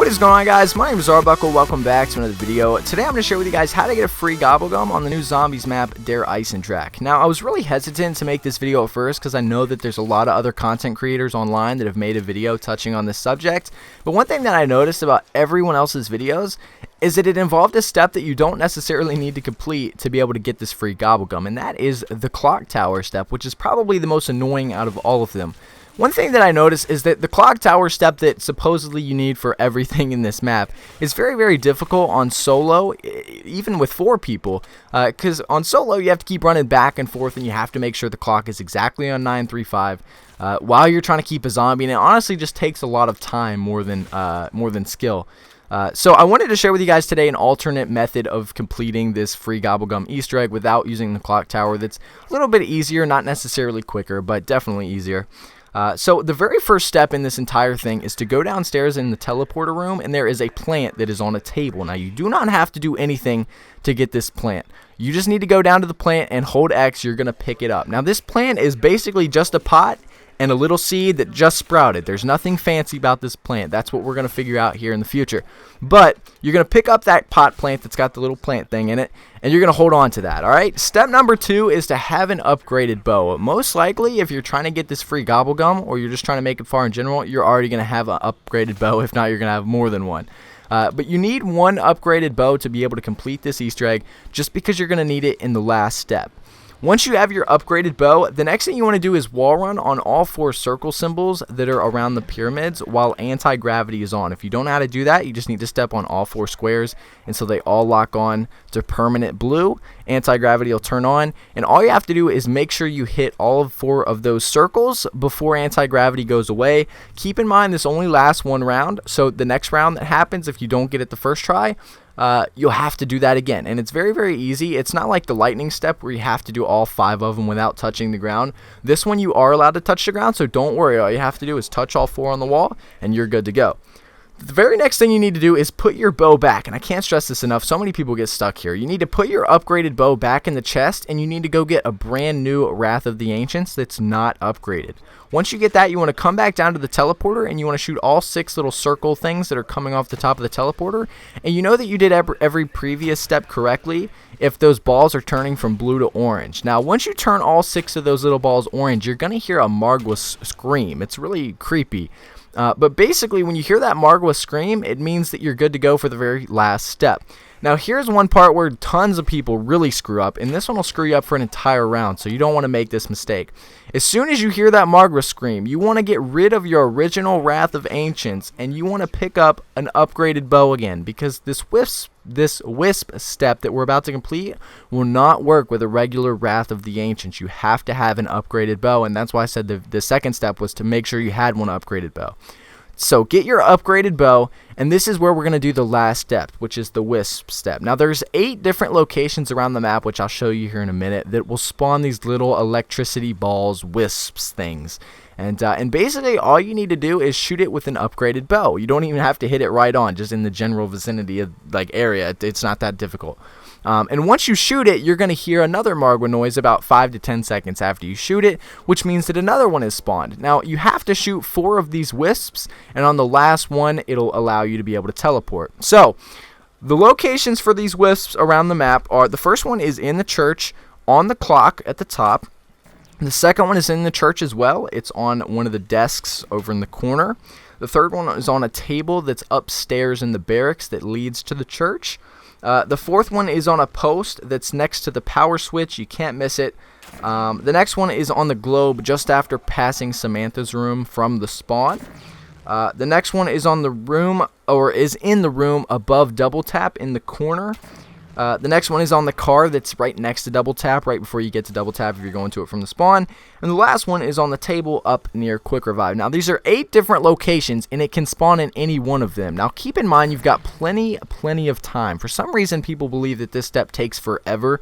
What is going on, guys? My name is Arbuckle. Welcome back to another video. Today I'm going to share with you guys how to get a free Gobblegum on the new Zombies map, Der Eisendrache. Now, I was really hesitant to make this video at first because I know that there's a lot of other content creators online that have made a video touching on this subject. But one thing that I noticed about everyone else's videos is that it involved a step that you don't necessarily need to complete to be able to get this free Gobblegum, and that is the clock tower step, which is probably the most annoying out of all of them. One thing that I noticed is that the clock tower step that supposedly you need for everything in this map is very, very difficult on solo, even with 4 people, because on solo you have to keep running back and forth and you have to make sure the clock is exactly on 935 while you're trying to keep a zombie, and it honestly just takes a lot of time more than skill. So I wanted to share with you guys today an alternate method of completing this free Gobblegum Easter egg without using the clock tower that's a little bit easier, not necessarily quicker, but definitely easier. So the very first step in this entire thing is to go downstairs in the teleporter room, and there is a plant that is on a table. Now, you do not have to do anything to get this plant. You just need to go down to the plant and hold X. You're going to pick it up. Now, this plant is basically just a pot and a little seed that just sprouted. There's nothing fancy about this plant. That's what we're going to figure out here in the future. But you're going to pick up that pot plant that's got the little plant thing in it, and you're going to hold on to that, all right? Step number 2 is to have an upgraded bow. Most likely, if you're trying to get this free Gobblegum or you're just trying to make it far in general, you're already going to have an upgraded bow. If not, you're going to have more than one. But you need one upgraded bow to be able to complete this Easter egg, just because you're going to need it in the last step. Once you have your upgraded bow, the next thing you want to do is wall run on all 4 circle symbols that are around the pyramids while anti-gravity is on. If you don't know how to do that, you just need to step on all 4 squares until they all lock on to permanent blue. Anti-gravity will turn on, and all you have to do is make sure you hit all 4 of those circles before anti-gravity goes away. Keep in mind this only lasts 1 round, so the next round that happens, if you don't get it the first try, you'll have to do that again, and it's very, very easy. It's not like the lightning step where you have to do all 5 of them without touching the ground. This one you are allowed to touch the ground, so don't worry. All you have to do is touch all 4 on the wall and you're good to go. The very next thing you need to do is put your bow back, and I can't stress this enough. So many people get stuck here. You need to put your upgraded bow back in the chest, and you need to go get a brand new Wrath of the Ancients that's not upgraded. Once you get that, you want to come back down to the teleporter, and you want to shoot all 6 little circle things that are coming off the top of the teleporter. And you know that you did every previous step correctly if those balls are turning from blue to orange. Now, once you turn all 6 of those little balls orange, you're going to hear a Margwa scream. It's really creepy. But basically, when you hear that Margwa scream, it means that you're good to go for the very last step. Now, here's one part where tons of people really screw up, and this one will screw you up for an entire round, so you don't want to make this mistake. As soon as you hear that Margwa scream, you want to get rid of your original Wrath of Ancients, and you want to pick up an upgraded bow again, because this wisp step that we're about to complete will not work with a regular Wrath of the Ancients. You have to have an upgraded bow, and that's why I said the second step was to make sure you had one upgraded bow. So get your upgraded bow, and this is where we're going to do the last step, which is the wisp step. Now, there's 8 different locations around the map, which I'll show you here in a minute, that will spawn these little electricity balls, wisps things. And basically, all you need to do is shoot it with an upgraded bow. You don't even have to hit it right on, just in the general vicinity of area. It's not that difficult. And once you shoot it, you're going to hear another Margwa noise about 5 to 10 seconds after you shoot it, which means that another one is spawned. Now, you have to shoot 4 of these wisps, and on the last one, it'll allow you to be able to teleport. So, the locations for these wisps around the map are, the first one is in the church, on the clock at the top. The second one is in the church as well. It's on one of the desks over in the corner. The third one is on a table that's upstairs in the barracks that leads to the church. The fourth one is on a post that's next to the power switch. You can't miss it. The next one is on the globe just after passing Samantha's room from the spawn. The next one is on the room, or is in the room above Double Tap in the corner. The next one is on the car that's right next to Double Tap, right before you get to Double Tap if you're going to it from the spawn. And the last one is on the table up near Quick Revive. Now, these are 8 different locations, and it can spawn in any one of them. Now, keep in mind, you've got plenty of time. For some reason, people believe that this step takes forever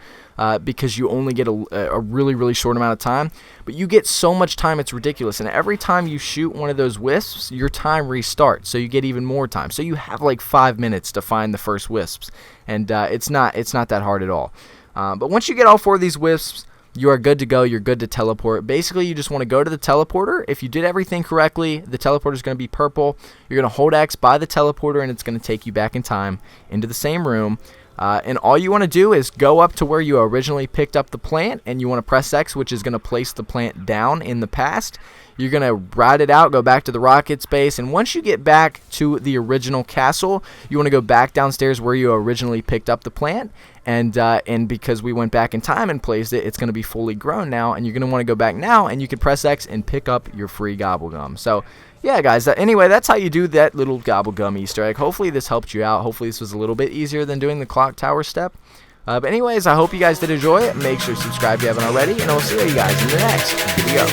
because you only get a really, really short amount of time. But you get so much time, it's ridiculous. And every time you shoot one of those wisps, your time restarts, so you get even more time. So you have like 5 minutes to find the first wisps. And it's not that hard at all. But once you get all 4 of these wisps, you are good to go. You're good to teleport. Basically, you just want to go to the teleporter. If you did everything correctly, the teleporter is going to be purple. You're going to hold X by the teleporter, and it's going to take you back in time into the same room. And all you want to do is go up to where you originally picked up the plant, and you want to press X, which is going to place the plant down in the past. You're going to ride it out, go back to the rocket space, and once you get back to the original castle, you want to go back downstairs where you originally picked up the plant, and because we went back in time and placed it, it's going to be fully grown now, and you're going to want to go back now, and you can press X and pick up your free Gobblegum. So yeah, guys, anyway, that's how you do that little Gobblegum Easter egg. Hopefully this helped you out. Hopefully this was a little bit easier than doing the clock tower step. But anyways, I hope you guys did enjoy it. Make sure to subscribe if you haven't already, and I'll see you guys in the next video.